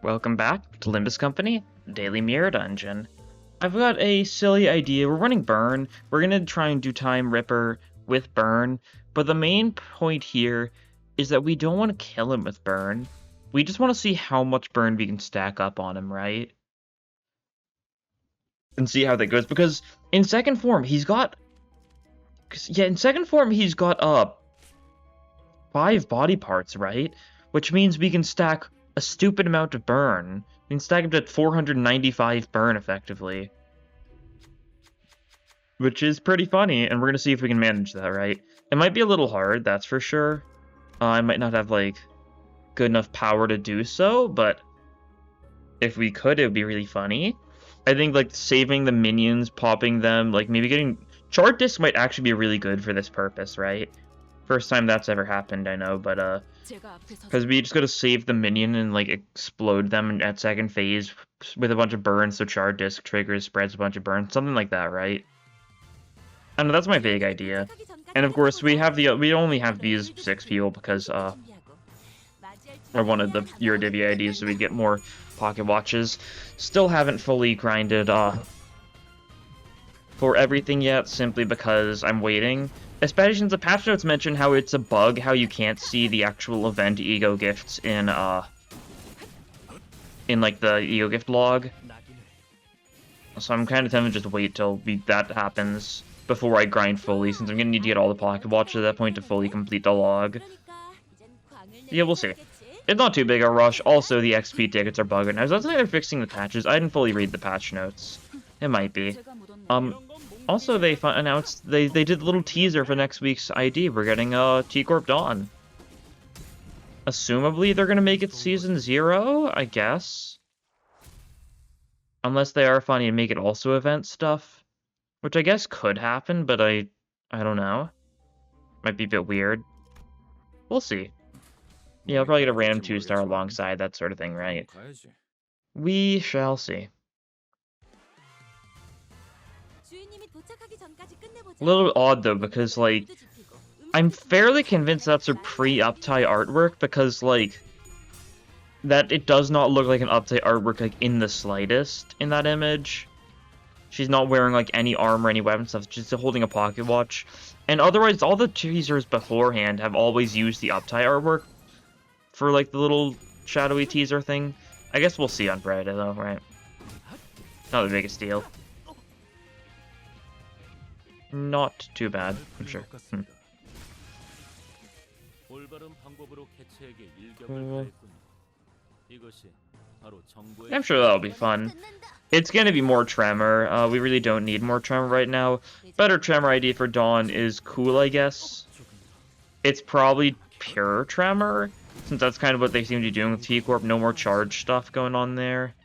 Welcome back to Limbus Company, Daily Mirror Dungeon. I've got a silly idea. We're running Burn. We're gonna try and do Time Ripper with Burn, but the main point here is that we don't want to kill him with Burn. We just want to see how much Burn we can stack up on him, right? And see how that goes, because in second form, he's got 5 body parts, right? Which means we can stack a stupid amount of burn. We can stack him to 495 burn, effectively. Which is pretty funny, and we're gonna see if we can manage that, right? It might be a little hard, that's for sure. I might not have, like, good enough power to do so, but if we could, it would be really funny. I think, like, saving the minions, popping them, like, maybe getting... Chart Disc might actually be really good for this purpose, right? First time that's ever happened, I know, but, because we just gotta save the minion and, like, explode them at second phase with a bunch of burns, so Char Disc triggers, spreads a bunch of burns, something like that, right? I don't know, that's my vague idea. And of course, we only have these 6 people because, I wanted the Eurodivia IDs so we get more pocket watches. Still haven't fully grinded, for everything yet, simply because I'm waiting. Especially since the patch notes mention how it's a bug, how you can't see the actual event ego gifts in like the ego gift log. So I'm kind of tempted to just wait till that happens before I grind fully, since I'm gonna need to get all the pocket watches at that point to fully complete the log. Yeah, we'll see. It's not too big a rush. Also, the XP tickets are bugging. I was saying they're fixing the patches. I didn't fully read the patch notes. It might be. Also, they announced they did a little teaser for next week's ID. We're getting T Corp Don. Assumably, they're gonna make it season 0, I guess. Unless they are funny and make it also event stuff, which I guess could happen, but I don't know. Might be a bit weird. We'll see. Yeah, I'll probably get a random 2-star alongside, that sort of thing, right? We shall see. A little odd, though, because, like, I'm fairly convinced that's a pre-uptie artwork, because, like, that it does not look like an uptie artwork, like, in the slightest in that image. She's not wearing, like, any armor, any weapon stuff, she's just holding a pocket watch. And otherwise, all the teasers beforehand have always used the uptie artwork for, like, the little shadowy teaser thing. I guess we'll see on Friday, though, right? Not the biggest deal. Not too bad, I'm sure. I'm sure that'll be fun. It's gonna be more Tremor. We really don't need more Tremor right now. Better Tremor ID for Dawn is cool, I guess. It's probably pure Tremor, since that's kind of what they seem to be doing with T Corp. No more charge stuff going on there.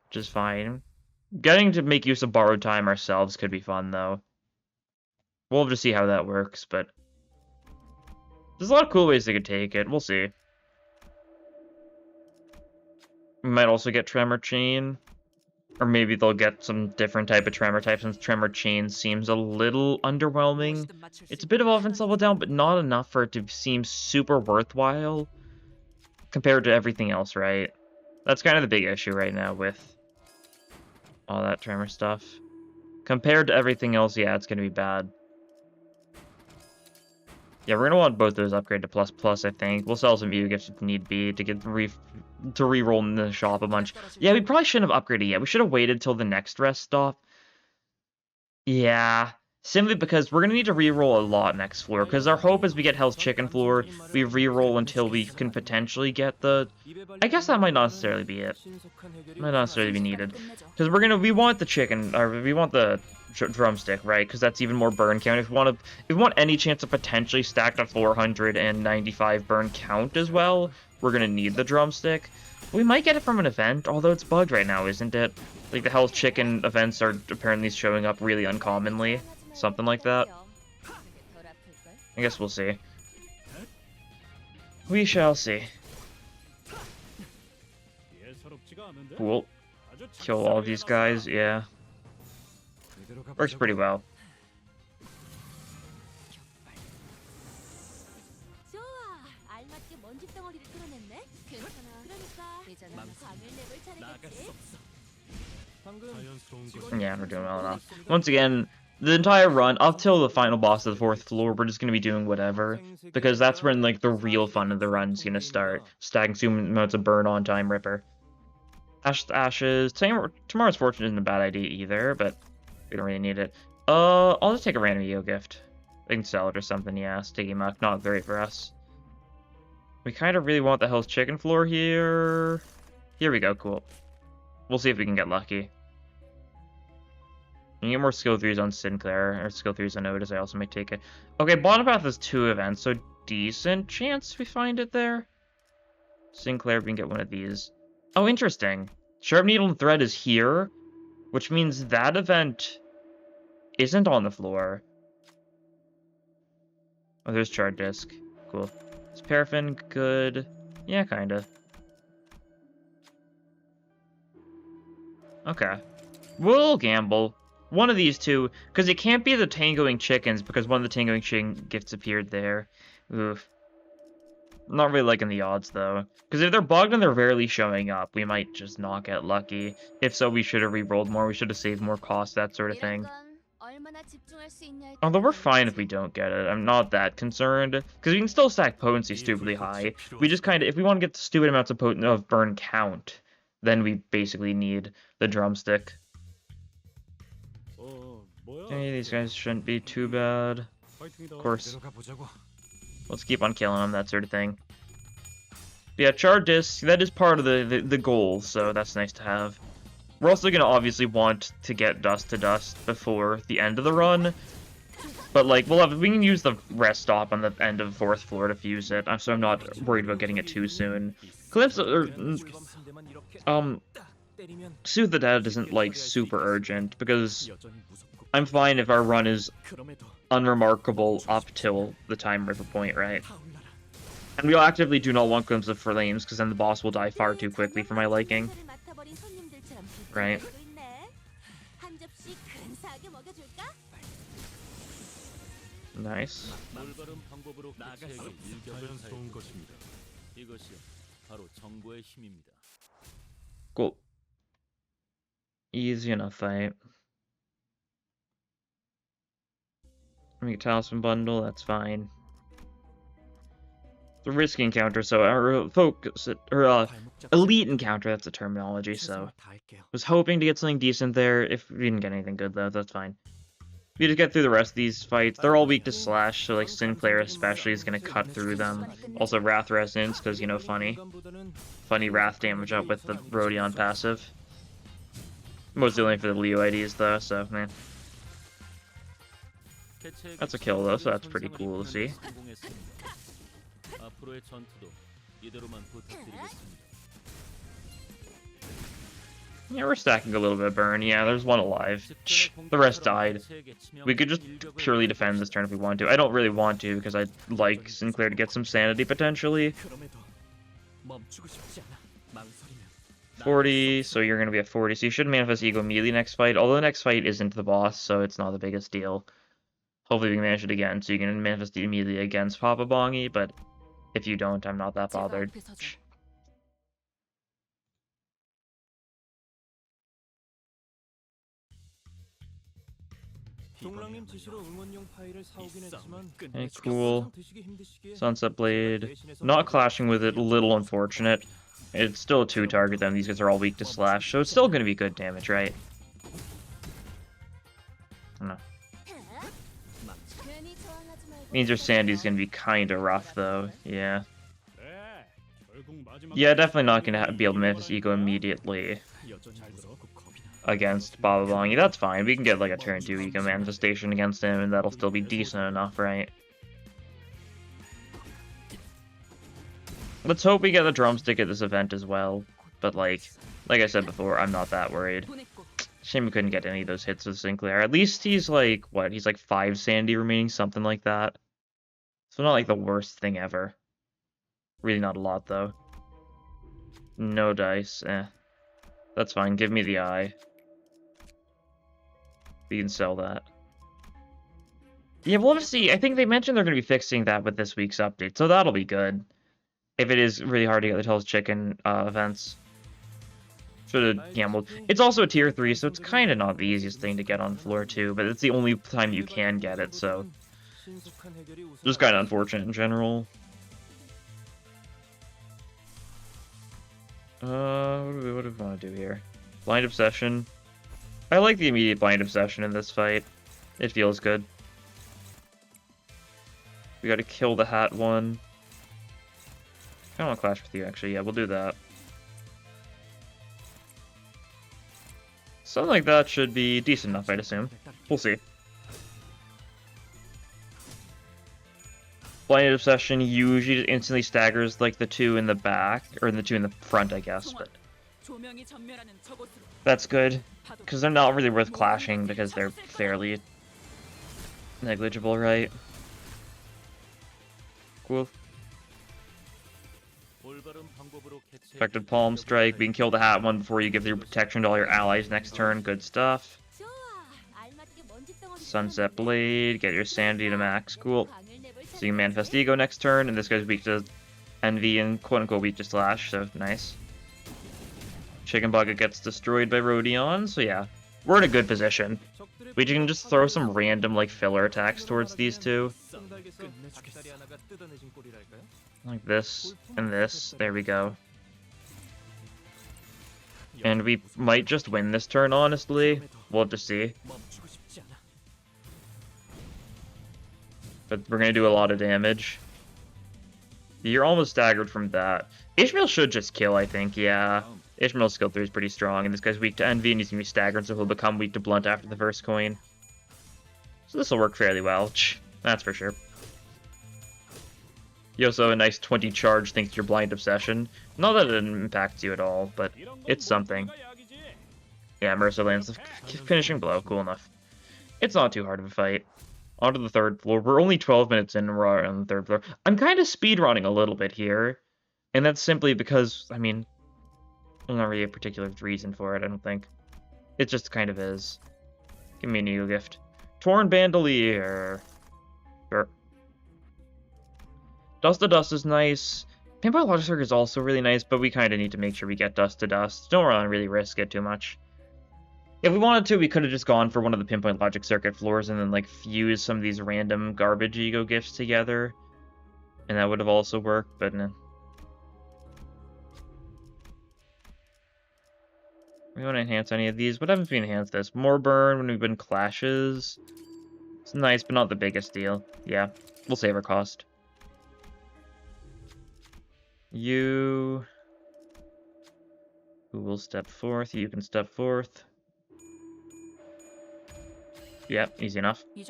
Which is fine. Getting to make use of borrowed time ourselves could be fun, though. We'll have to see how that works, but there's a lot of cool ways they could take it. We'll see. We might also get Tremor Chain. Or maybe they'll get some different type of Tremor type, since Tremor Chain seems a little underwhelming. It's a bit of offense level down, but not enough for it to seem super worthwhile compared to everything else, right? That's kind of the big issue right now with all that Tremor stuff. Compared to everything else, yeah, it's gonna be bad. Yeah, we're gonna want both those upgrade to ++, I think. We'll sell some view gifts if need be to get to re-roll in the shop a bunch. Yeah, we probably shouldn't have upgraded yet. We should have waited till the next rest stop. Yeah, simply because we're gonna need to re-roll a lot next floor, because our hope is we get Hell's Chicken floor, we re-roll until we can potentially get the... I guess that might not necessarily be it. Might not necessarily be needed. Because we want the chicken, or we want the drumstick, right? Because that's even more burn count. If we want any chance of potentially stack a 495 burn count as well, we're gonna need the drumstick. We might get it from an event, although it's bugged right now, isn't it? Like, the Hell's Chicken events are apparently showing up really uncommonly. Something like that. I guess we'll see. We shall see. Cool. Kill all these guys, yeah. Works pretty well. Yeah, we're doing well enough. Once again, the entire run, up till the final boss of the 4th floor, we're just going to be doing whatever. Because that's when, like, the real fun of the run is going to start. Stacking some amounts of burn on time ripper. Ashes to ashes. Tomorrow's fortune isn't a bad idea either, but we don't really need it. I'll just take a random Eo gift. I can sell it or something, yeah. Sticky Muck, not great for us. We kind of really want the Hell's Chicken floor here. Here we go, cool. We'll see if we can get lucky. You get more skill 3s on Sinclair, or skill 3s on Otis, I also may take it. Okay, bottom path is 2 events, so decent chance we find it there. Sinclair, we can get one of these. Oh, interesting. Sharp Needle and Thread is here, which means that event isn't on the floor. Oh, there's Chart Disc. Cool. Is Paraffin good? Yeah, kinda. Okay. We'll gamble. One of these two, because it can't be the Tangoing Chickens, because one of the Tangoing Chicken gifts appeared there. Oof. I'm not really liking the odds, though. Because if they're bugged and they're rarely showing up, we might just not get lucky. If so, we should have re-rolled more, we should have saved more cost, that sort of thing. Although we're fine if we don't get it. I'm not that concerned. Because we can still stack potency stupidly high. We just kind of, if we want to get the stupid amounts of burn count, then we basically need the drumstick. Okay, these guys shouldn't be too bad. Of course. Let's keep on killing them, that sort of thing. But yeah, Char Disc, that is part of the goal, so that's nice to have. We're also going to obviously want to get Dust to Dust before the end of the run. But, like, we can use the rest stop on the end of 4th floor to fuse it, so I'm not worried about getting it too soon. Soothe the Dead isn't, like, super urgent, because I'm fine if our run is unremarkable up till the time ripper point, right? And we actively do not want Glimpse of Flames, because then the boss will die far too quickly for my liking. Right? Nice. Cool. Easy enough fight. Make a Talisman bundle, that's fine. It's a risky encounter, so elite encounter, that's the terminology, so was hoping to get something decent there. If we didn't get anything good though, that's fine. We just get through the rest of these fights. They're all weak to slash, so like Sinclair especially is gonna cut through them. Also Wrath Resonance, because you know, funny Wrath damage up with the Rodion passive. Mostly only for the Leo IDs though, so man. That's a kill though, so that's pretty cool to see. Yeah, we're stacking a little bit of burn. Yeah, there's one alive. The rest died. We could just purely defend this turn if we want to. I don't really want to, because I'd like Sinclair to get some sanity, potentially. 40, so you're going to be at 40, so you should manifest Ego immediately next fight, although the next fight isn't the boss, so it's not the biggest deal. Hopefully we can manage it again, so you can manifest it immediately against Papa Bongi, but if you don't, I'm not that bothered. Okay, cool. Sunset Blade. Not clashing with it, a little unfortunate. It's still a 2-target then, these guys are all weak to slash, so it's still going to be good damage, right? I don't know. Means your Sandy's going to be kind of rough, though. Yeah. Yeah, definitely not going to be able to manifest Ego immediately against Baba Bongi. That's fine. We can get like a turn 2 Ego manifestation against him, and that'll still be decent enough, right? Let's hope we get a drumstick at this event as well. But like I said before, I'm not that worried. Shame we couldn't get any of those hits with Sinclair. At least he's like, what? He's like 5 Sandy remaining, something like that. So not like the worst thing ever. Really not a lot, though. No dice, That's fine, give me the eye. We can sell that. Yeah, we'll have to see. I think they mentioned they're going to be fixing that with this week's update, so that'll be good. If it is really hard to get the Tell's Chicken events. Should have gambled. It's also a tier 3, so it's kind of not the easiest thing to get on floor 2, but it's the only time you can get it, so just kind of unfortunate in general. What do we want to do here? Blind Obsession. I like the immediate Blind Obsession in this fight. It feels good. We gotta kill the hat one. I don't want to clash with you, actually. Yeah, we'll do that. Something like that should be decent enough, I'd assume. We'll see. Blind Obsession usually instantly staggers like the two in the back, or the two in the front, I guess, but that's good, because they're not really worth clashing because they're fairly negligible, right? Cool. Effective Palm Strike. We can kill the hat one before you give your protection to all your allies next turn. Good stuff. Sunset Blade. Get your sanity to max. Cool. So you manifest Ego next turn, and this guy's weak to Envy and quote-unquote weak to Slash, so nice. Chicken Bucket gets destroyed by Rodion, so yeah. We're in a good position. We can just throw some random, like, filler attacks towards these two. Like this, and this. There we go. And we might just win this turn, honestly. We'll have to see. But we're gonna do a lot of damage. You're almost staggered from that. Ishmael should just kill, I think, yeah. Ishmael's skill 3 is pretty strong, and this guy's weak to Envy, and he's gonna be staggered, so he'll become weak to Blunt after the first coin. So this will work fairly well. That's for sure. You also have a nice 20 charge thanks to your Blind Obsession. Not that it impacts you at all, but it's something. Yeah, Mercer lands the finishing blow. Cool enough. It's not too hard of a fight. On to the third floor. We're only 12 minutes in and we're on the third floor. I'm kind of speedrunning a little bit here. And that's simply because, I mean, there's not really a particular reason for it, I don't think. It just kind of is. Give me an Ego gift. Torn Bandolier. Sure. Dust to Dust is nice. Pinpoint Logic Circuit is also really nice, but we kind of need to make sure we get Dust to Dust. Don't want to really risk it too much. If we wanted to, we could have just gone for one of the Pinpoint Logic Circuit floors and then, like, fuse some of these random garbage Ego gifts together. And that would have also worked, but no. We want to enhance any of these. What happens if we enhance this? More burn when we've been clashes. It's nice, but not the biggest deal. Yeah, we'll save our cost. You... Who will step forth? You can step forth. Yep, easy enough. We'll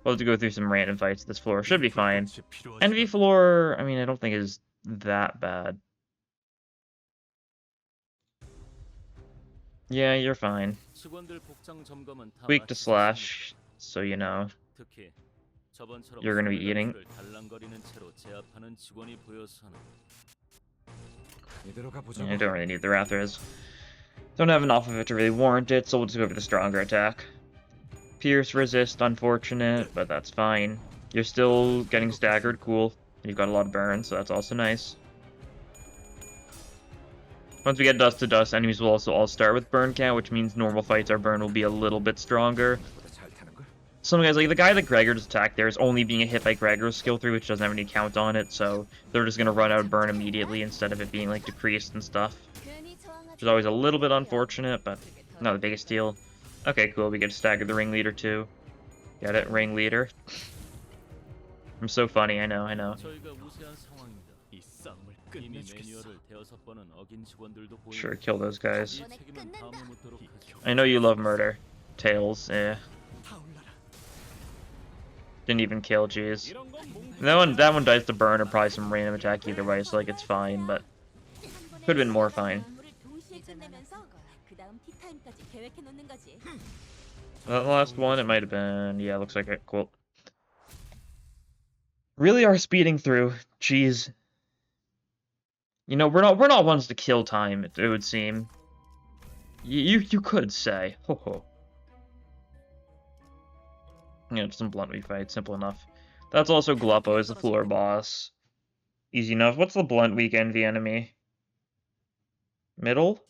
have to go through some random fights. This floor should be fine. Envy floor, I mean, I don't think is that bad. Yeah, you're fine. Weak to Slash, so you know. You're gonna be eating. I don't really need the Rathers. Don't have enough of it to really warrant it, so we'll just go for the stronger attack. Pierce resist, unfortunate, but that's fine. You're still getting staggered, cool. You've got a lot of burn, so that's also nice. Once we get Dust to Dust, enemies will also all start with burn count, which means normal fights our burn will be a little bit stronger. Some guys, like the guy that Gregor just attacked there, is only being hit by Gregor's skill 3, which doesn't have any count on it, so they're just gonna run out of burn immediately instead of it being like decreased and stuff. Which is always a little bit unfortunate, but not the biggest deal. Okay, cool, we get to stagger the ringleader too. Get it, ringleader. I'm so funny, I know, I know. Sure, kill those guys. I know you love murder. Tails, eh. Didn't even kill, jeez. That one dies to burn or probably some random attack either way, so like it's fine, but could have been more fine. The last one, it might have been, yeah, looks like it, cool. Really are speeding through, jeez. You know, we're not ones to kill time, it would seem. You could say, ho ho. Yeah, just some blunt weak fight, simple enough. That's also Gluppo as the floor boss. Easy enough. What's the blunt weak envy enemy? Middle?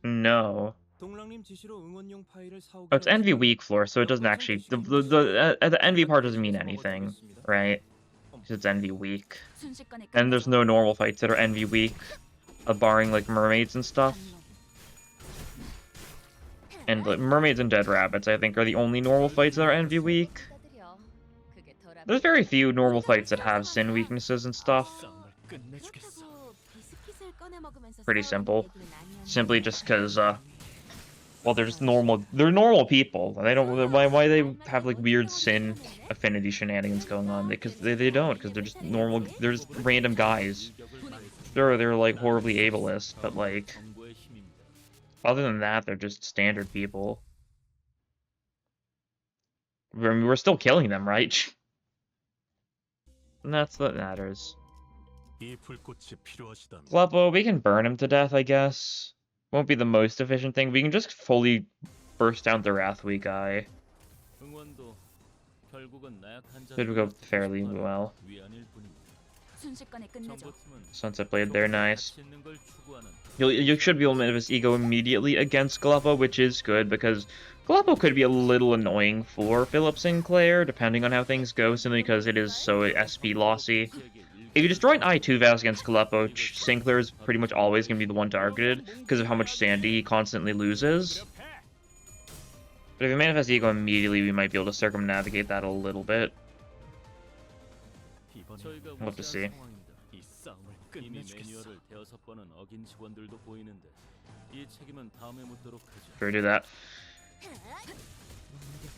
No. Oh, it's envy weak floor, so it doesn't actually... The envy part doesn't mean anything, right? Because it's envy weak. And there's no normal fights that are envy weak, barring, like, mermaids and stuff. And like, mermaids and dead rabbits, I think, are the only normal fights that are envy weak. There's very few normal fights that have sin weaknesses and stuff. Pretty simple. Simply just because, well, they're just normal. They're normal people. They don't. Why they have like weird sin affinity shenanigans going on? Because they don't. Because they're just normal. They're just random guys. Sure, they're like horribly ableist, but like, other than that, they're just standard people. We're still killing them, right? And that's what matters. Gleppo, we can burn him to death, I guess. Won't be the most efficient thing. We can just fully burst down the Wrathweak guy. Should go fairly well. Sunset Blade there, nice. You should be able to manifest ego immediately against Gleppo, which is good, because Gleppo could be a little annoying for Philip Sinclair, depending on how things go, simply because it is so SP lossy. If you destroy an I2 Vast against Gleppo, Sinclair is pretty much always going to be the one targeted, because of how much sanity he constantly loses. But if you manifest ego immediately, we might be able to circumnavigate that a little bit. We'll have to see. Sure, do that.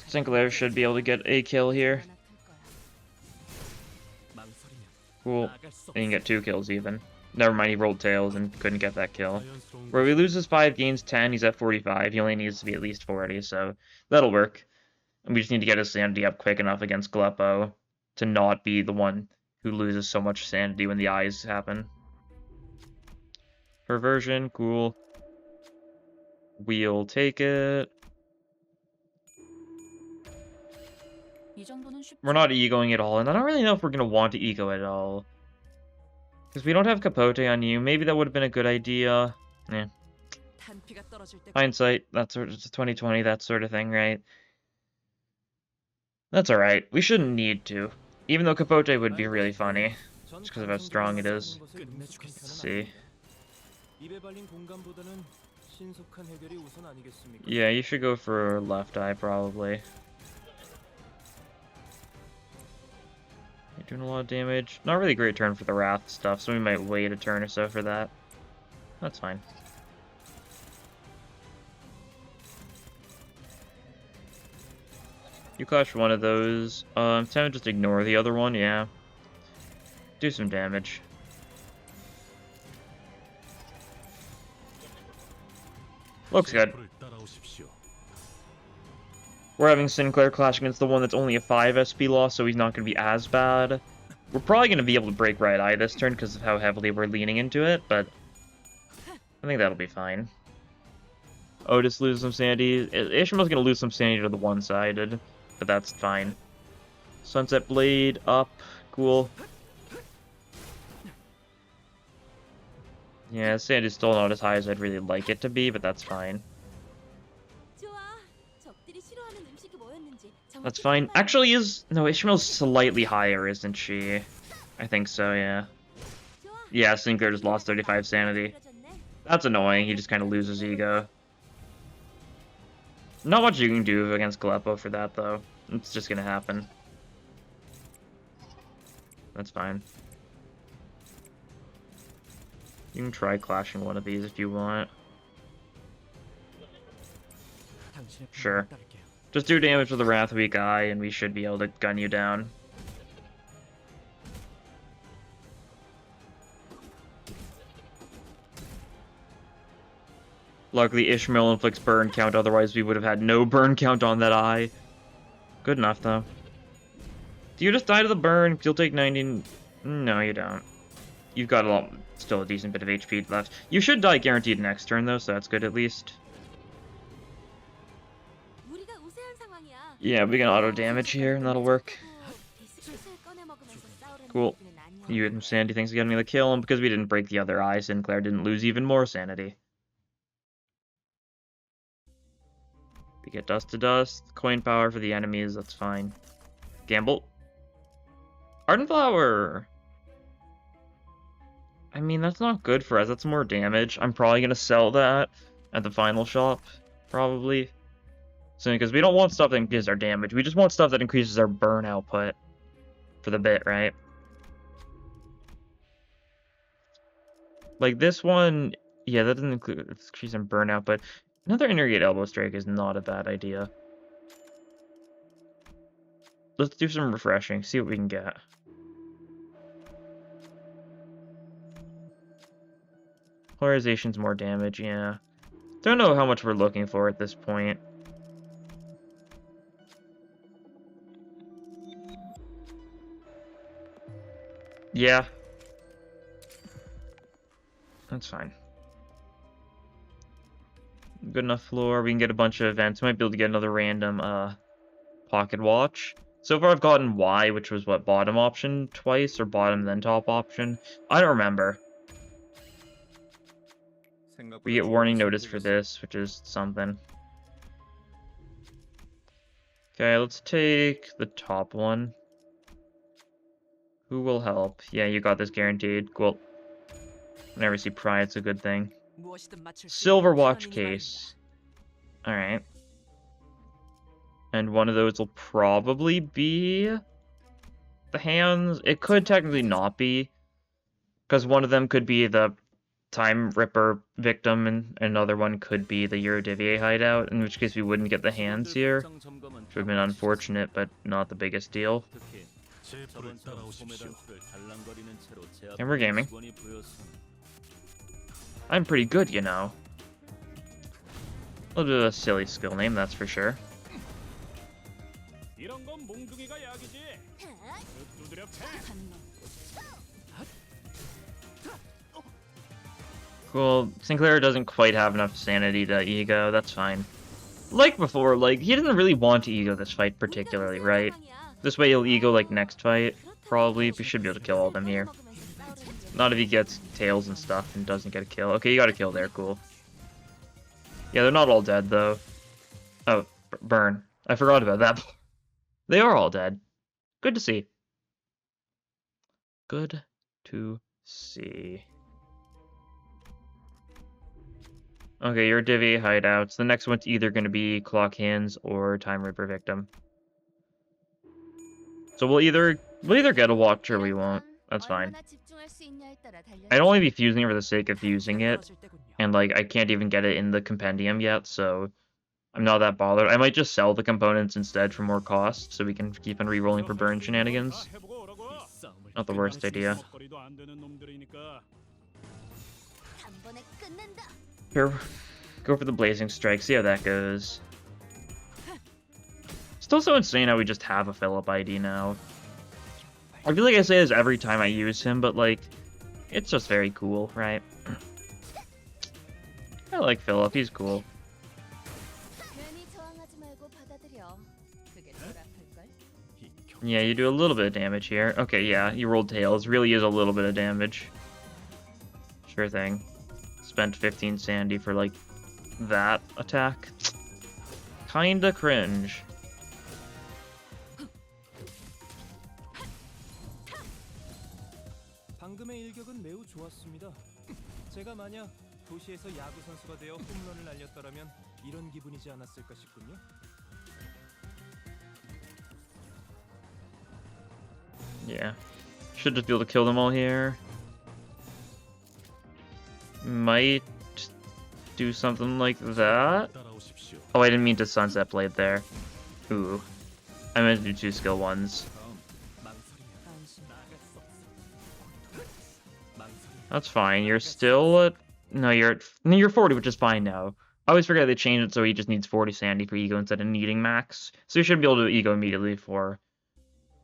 Sinclair should be able to get a kill here. Cool. He can get 2 kills even. Never mind, he rolled tails and couldn't get that kill. Where he loses 5, gains 10, he's at 45. He only needs to be at least 40, so that'll work. And we just need to get his sanity up quick enough against Gleppo to not be the one who loses so much sanity when the eyes happen. Perversion, cool. We'll take it. We're not egoing at all, and I don't really know if we're going to want to ego at all. Because we don't have Capote on you. Maybe that would have been a good idea. Yeah. Hindsight, that's sort of 2020, that sort of thing, right? That's alright. We shouldn't need to. Even though Capote would be really funny. Just because of how strong it is. Let's see. Yeah, you should go for left eye, probably. You're doing a lot of damage. Not really a great turn for the Wrath stuff, so we might wait a turn or so for that. That's fine. You clash one of those. I'm tempted to just ignore the other one, yeah. Do some damage. Looks good. We're having Sinclair clash against the one that's only a 5 SP loss, so he's not going to be as bad. We're probably going to be able to break Right Eye this turn because of how heavily we're leaning into it, but I think that'll be fine. Otis loses some sanity. Ishmael's going to lose some sanity to the one-sided, but that's fine. Sunset Blade up. Cool. Yeah, sanity's still not as high as I'd really like it to be, but that's fine. That's fine. Actually, no, Ishmael's slightly higher, isn't she? I think so, yeah. Yeah, Sinclair just lost 35 sanity. That's annoying, he just kind of loses ego. Not much you can do against Gleppo for that, though. It's just gonna happen. That's fine. You can try clashing one of these if you want. Sure. Just do damage with the Wrathweak Eye, and we should be able to gun you down. Luckily, Ishmael inflicts burn count, otherwise we would have had no burn count on that eye. Good enough, though. Do you just die to the burn? You'll take 90... No, you don't. You've got still a decent bit of HP left. You should die guaranteed next turn, though, so that's good at least. Yeah, we can auto damage here, and that'll work. Cool. You sanity thinks getting me the kill, and because we didn't break the other eye, Sinclair didn't lose even more sanity. We get dust to dust, coin power for the enemies, that's fine. Gamble. Ardent Flower! I mean, that's not good for us, that's more damage. I'm probably gonna sell that at the final shop, probably. So, because we don't want stuff that increases our damage, we just want stuff that increases our burn output for the bit, right? Like this one, yeah, that doesn't include increase in burnout, but another interrogate elbow strike is not a bad idea. Let's do some refreshing, see what we can get. Polarization's more damage, yeah. Don't know how much we're looking for at this point. Yeah. That's fine. Good enough floor. We can get a bunch of events. Might be able to get another random pocket watch. So far I've gotten Y, which was what, bottom option twice, or bottom then top option? I don't remember. We get warning notice for this, which is something. Okay, let's take the top one. Who will help? Yeah, you got this guaranteed. Cool. Whenever I see pride, it's a good thing. Silver watch case. Alright. And one of those will probably be the hands. It could technically not be, because one of them could be the Time Ripper victim, and another one could be the Eurodivier hideout, in which case we wouldn't get the hands here. Which would have been unfortunate, but not the biggest deal. And we're gaming. I'm pretty good, you know. A little bit of a silly skill name, that's for sure. Cool. Sinclair doesn't quite have enough sanity to ego, that's fine. Like before, like, he doesn't really want to ego this fight particularly, right? This way he'll ego, like, next fight, probably. We should be able to kill all of them here. Not if he gets tails and stuff and doesn't get a kill. Okay, you got a kill there, cool. Yeah, they're not all dead, though. Oh, burn. I forgot about that. They are all dead. Good to see. Good to see. Okay, you're Divvy hideouts. The next one's either going to be Clock Hands or Time Ripper Victim. So we'll either get a watch or we won't. That's fine. I'd only be fusing it for the sake of fusing it. And, like, I can't even get it in the compendium yet, so I'm not that bothered. I might just sell the components instead for more cost, so we can keep on re-rolling for burn shenanigans. Not the worst idea. Here, go for the Blazing Strike, see how that goes. Still so insane how we just have a Philip ID now. I feel like I say this every time I use him, but, like, it's just very cool, right? I like Philip, he's cool. Yeah, you do a little bit of damage here. Okay, yeah, you rolled tails. Really is a little bit of damage. Sure thing. Spent 15 sandy for, like, that attack. Kinda cringe. 방금의 일격은 매우 좋았습니다. 제가 만약 도시에서 야구 선수가 되어 홈런을 날렸더라면 이런 기분이지 않았을까 싶군요. Yeah. Should just be able to kill them all here. Might do something like that. Oh, I didn't mean to Sunset Blade there. Ooh. I meant to do 2 skill ones. That's fine. You're still at... No, you're 40, which is fine now. I always forget they changed it so he just needs 40 sandy for ego instead of needing max. So you should be able to ego immediately for...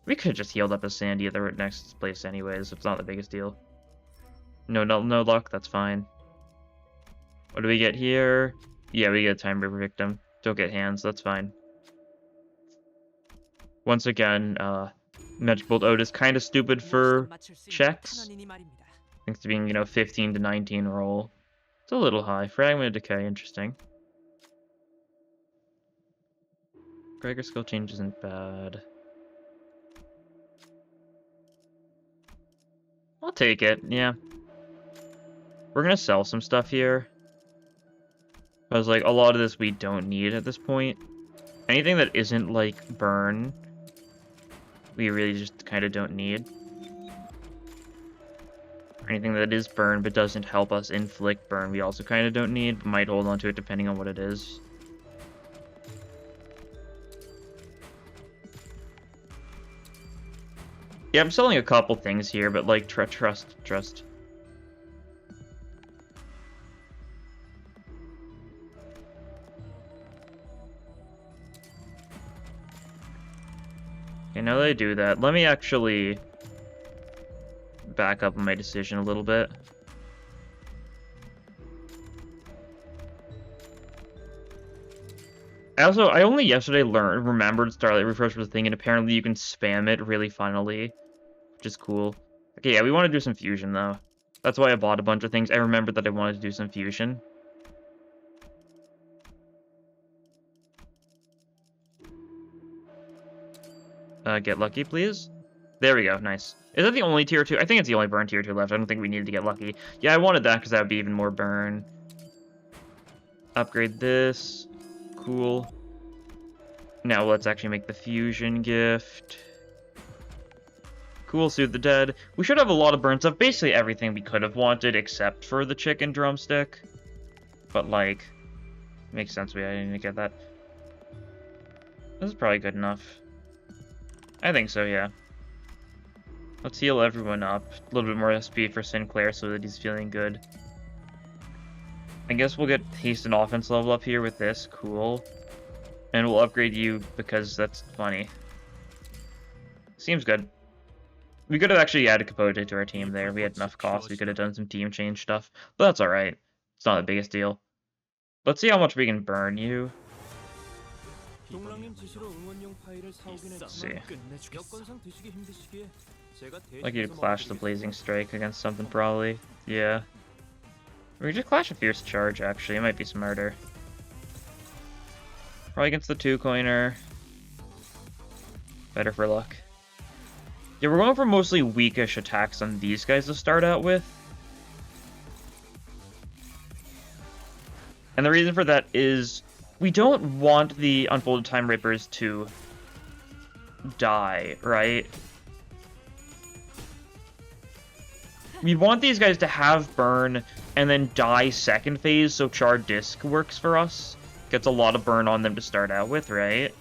We could have just healed up a sandy at the next place anyways. It's not the biggest deal. No luck. That's fine. What do we get here? Yeah, we get a Time Ripper Victim. Don't get hands. That's fine. Once again, Magic Bolt Otis kind of stupid for checks. Thanks to being, 15 to 19 roll. It's a little high. Fragment of Decay, interesting. Gregor skill change isn't bad. I'll take it, yeah. We're gonna sell some stuff here. Because, like, a lot of this we don't need at this point. Anything that isn't, like, burn, we really just kind of don't need. Anything that is burn but doesn't help us inflict burn, we also kind of don't need, but might hold on to it depending on what it is. Yeah, I'm selling a couple things here, but, like, trust. Okay, now that I do that, let me actually back up on my decision a little bit. I only yesterday remembered Starlight Refresh was a thing, and apparently you can spam it really funnily, which is cool. Okay, yeah, we want to do some fusion, though. That's why I bought a bunch of things. I remembered that I wanted to do some fusion. Get lucky, please. There we go, nice. Is that the only tier 2? I think it's the only burn tier 2 left. I don't think we needed to get lucky. Yeah, I wanted that because that would be even more burn. Upgrade this. Cool. Now let's actually make the fusion gift. Cool, Soothe the Dead. We should have a lot of burn stuff. Basically everything we could have wanted except for the chicken drumstick. But, like, makes sense I didn't get that. This is probably good enough. I think so, yeah. Let's heal everyone up. A little bit more SP for Sinclair so that he's feeling good. I guess we'll get haste and offense level up here with this. Cool. And we'll upgrade you because that's funny. Seems good. We could have actually added Capote to our team there. We had enough cost. We could have done some team change stuff. But that's alright. It's not the biggest deal. Let's see how much we can burn you. Let's see. I'd like you to clash the Blazing Strike against something, probably. Yeah. We just clash a Fierce Charge, actually. It might be smarter. Probably against the 2-coiner. Better for luck. Yeah, we're going for mostly weakish attacks on these guys to start out with. And the reason for that is we don't want the Unfolded Time Rippers to die, right? We want these guys to have burn and then die second phase, so Charred Disc works for us. Gets a lot of burn on them to start out with, right?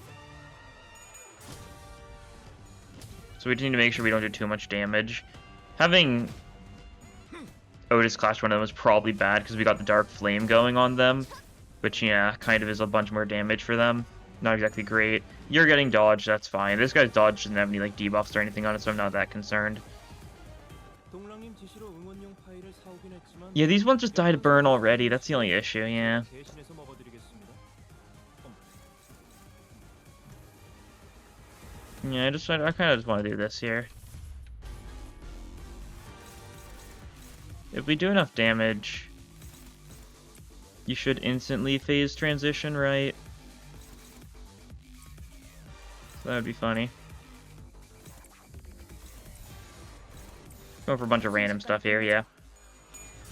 So we just need to make sure we don't do too much damage. Having Otis clash one of them is probably bad because we got the Dark Flame going on them, which, yeah, kind of is a bunch more damage for them. Not exactly great. You're getting dodged, that's fine. This guy's dodge doesn't have any, like, debuffs or anything on it, so I'm not that concerned. Yeah, these ones just died to burn already. That's the only issue, yeah. Yeah, I kind of just want to do this here. If we do enough damage, you should instantly phase transition, right? So that would be funny. Going for a bunch of random stuff here, yeah.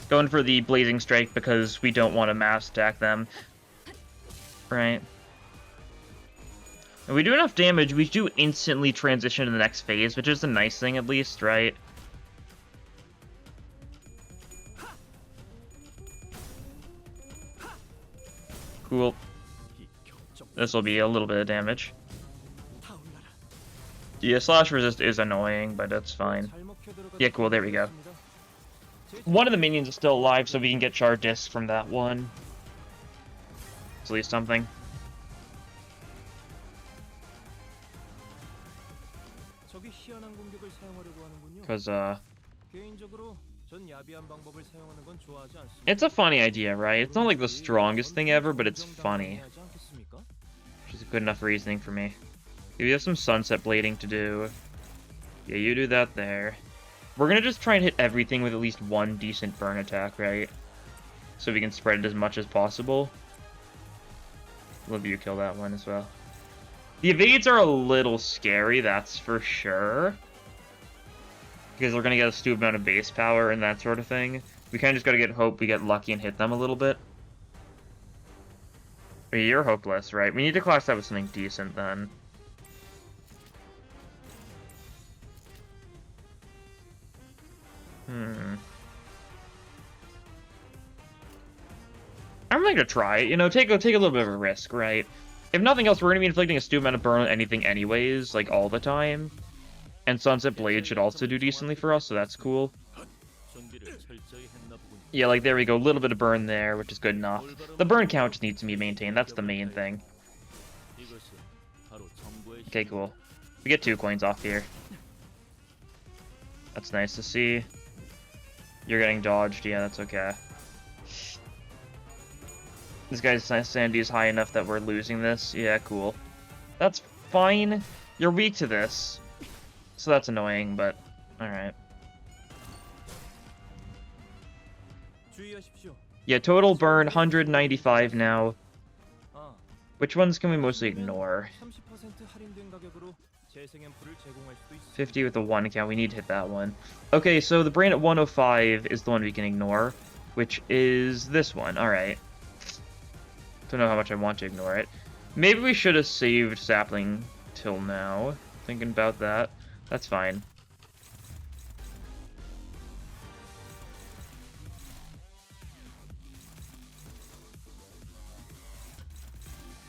Going for the Blazing Strike because we don't want to mass attack them. Right. If we do enough damage, we do instantly transition to the next phase, which is a nice thing at least, right? Cool. This will be a little bit of damage. Yeah, slash resist is annoying, but that's fine. Yeah, cool, there we go. One of the minions is still alive, so we can get Charred Disc from that one. It's at least something. Because, it's a funny idea, right? It's not like the strongest thing ever, but it's funny. Which is a good enough reasoning for me. We have some Sunset Blading to do. Yeah, you do that there. We're gonna just try and hit everything with at least one decent burn attack, right? So we can spread it as much as possible. Love you kill that one as well. The evades are a little scary, that's for sure. Because we're gonna get a stupid amount of base power and that sort of thing. We kinda just gotta hope we get lucky and hit them a little bit. You're hopeless, right? We need to class that with something decent then. I'm gonna try it, you know, take a little bit of a risk, right? If nothing else, we're gonna be inflicting a stupid amount of burn on anything anyways, like all the time. And Sunset Blade should also do decently for us, so that's cool. Yeah, like there we go, a little bit of burn there, which is good enough. The burn count just needs to be maintained, that's the main thing. Okay, cool. We get 2 coins off here. That's nice to see. You're getting dodged, yeah, that's okay. This guy's sanity is high enough that we're losing this. Yeah, cool. That's fine. You're weak to this. So that's annoying, but alright. Yeah, total burn 195 now. Which ones can we mostly ignore? 50 with the 1 count. We need to hit that one. Okay, so the brain at 105 is the one we can ignore, which is this one. Alright. Don't know how much I want to ignore it. Maybe we should have saved Sapling till now. Thinking about that. That's fine.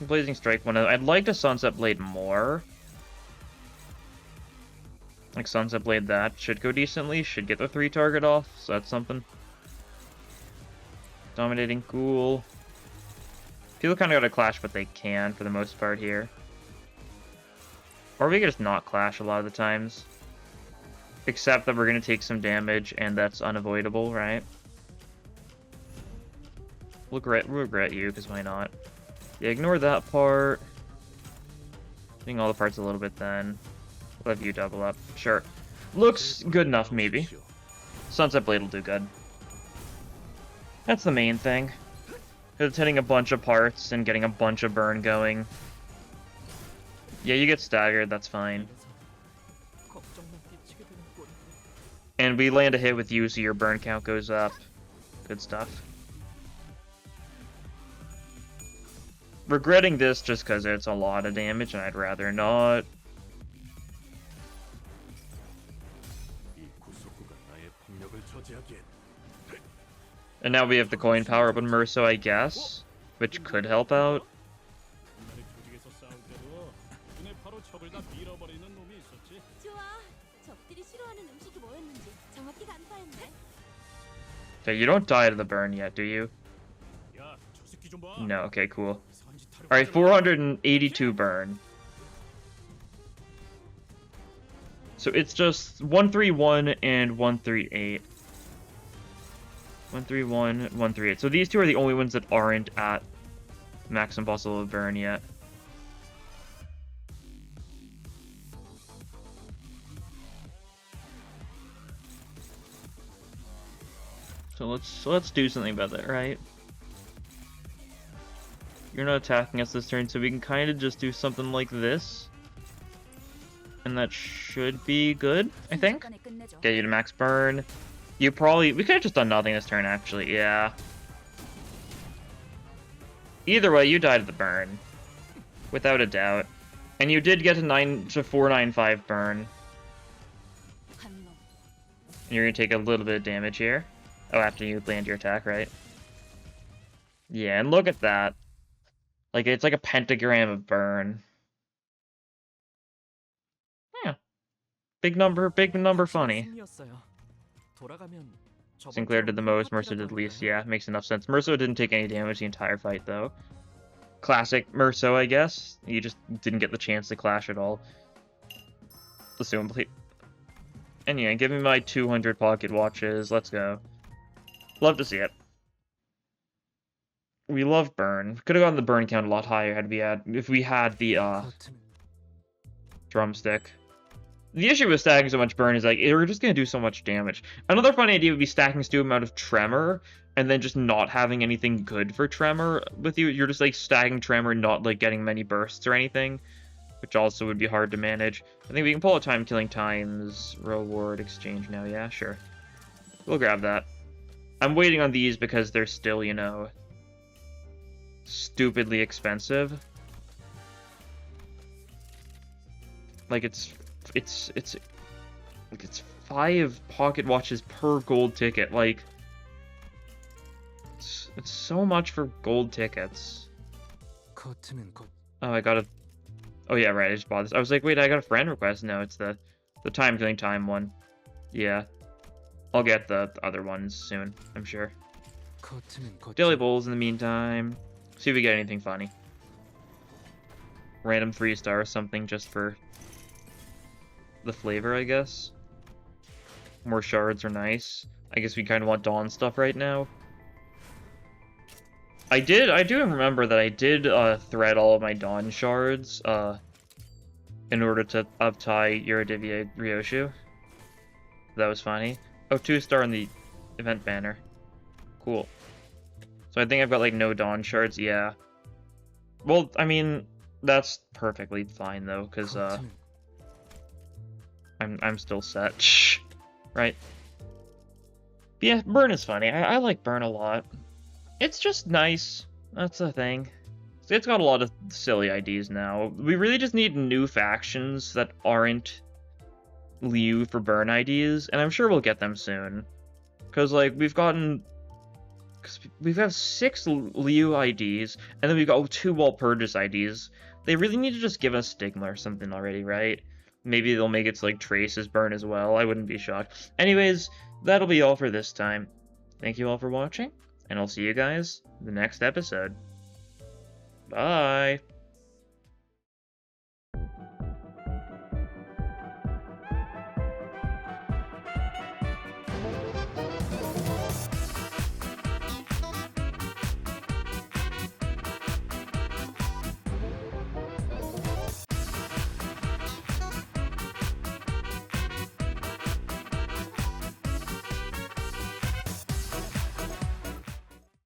Blazing Strike one. I'd like to Sunset Blade more. Like Sunset Blade that should go decently. Should get the 3 target off, so that's something. Dominating, cool. People kind of gotta clash what they can for the most part here. Or we could just not clash a lot of the times. Except that we're gonna take some damage, and that's unavoidable, right? We'll regret you, because why not? Yeah, ignore that part. Doing all the parts a little bit then. We'll have you double up. Sure. Looks good enough, maybe. Sunset Blade will do good. That's the main thing. It's hitting a bunch of parts and getting a bunch of burn going. Yeah, you get staggered, that's fine. And we land a hit with you, so your burn count goes up. Good stuff. Regretting this just because it's a lot of damage, and I'd rather not. And now we have the coin power up on Merso, I guess, which could help out. Okay, you don't die to the burn yet, do you? No, okay, cool. Alright, 482 burn. So it's just 131 and 138. 131, 138. So these two are the only ones that aren't at maximum possible burn yet. So let's do something about that, right? You're not attacking us this turn, so we can kind of just do something like this. And that should be good, I think. Get you to max burn. We could have just done nothing this turn, actually, yeah. Either way, you died at the burn. Without a doubt. And you did get a 495 burn. And you're gonna take a little bit of damage here. Oh, after you land your attack, right? Yeah, and look at that. Like, it's like a pentagram of burn. Yeah. Big number funny. Sinclair did the most, Mercer did the least. Yeah, makes enough sense. Mercer didn't take any damage the entire fight, though. Classic Mercer, I guess. You just didn't get the chance to clash at all. Assumably. And yeah, give me my 200 pocket watches. Let's go. Love to see it. We love burn. Could have gotten the burn count a lot higher if we had the drumstick. The issue with stacking so much burn is, like, we're just gonna do so much damage. Another funny idea would be stacking Stew amount of Tremor, and then just not having anything good for Tremor with you. You're just, like, stacking Tremor, not, like, getting many bursts or anything, which also would be hard to manage. I think we can pull a Time Killing Times reward exchange now. Yeah, sure. We'll grab that. I'm waiting on these because they're still, you know, stupidly expensive. Like, it's 5 pocket watches per gold ticket. Like, it's so much for gold tickets. Oh, I got a... Oh, yeah, right, I just bought this. I was like, wait, I got a friend request. No, it's the Time Killing Time one. Yeah. I'll get the other ones soon, I'm sure. Daily Bowls in the meantime. See if we get anything funny. Random 3-star or something just for the flavor, I guess. More shards are nice. I guess we kind of want Dawn stuff right now. I do remember that I did thread all of my Dawn shards in order to up-tie Yuridivia Ryoshu. That was funny. Oh, 2-star in the event banner. Cool. So I think I've got, like, no Dawn shards. Yeah. Well, I mean, that's perfectly fine though, because I'm still set. Shh. Right. But yeah, Burn is funny. I like Burn a lot. It's just nice. That's the thing. It's got a lot of silly IDs now. We really just need new factions that aren't Liu for Burn IDs, and I'm sure we'll get them soon. Because, like, we've got 6 Liu IDs, and then we've got 2 Walpurgis IDs. They really need to just give us Stigma or something already, right? Maybe they'll make it so, like, Trace's Burn as well. I wouldn't be shocked. Anyways, that'll be all for this time. Thank you all for watching, and I'll see you guys in the next episode. Bye!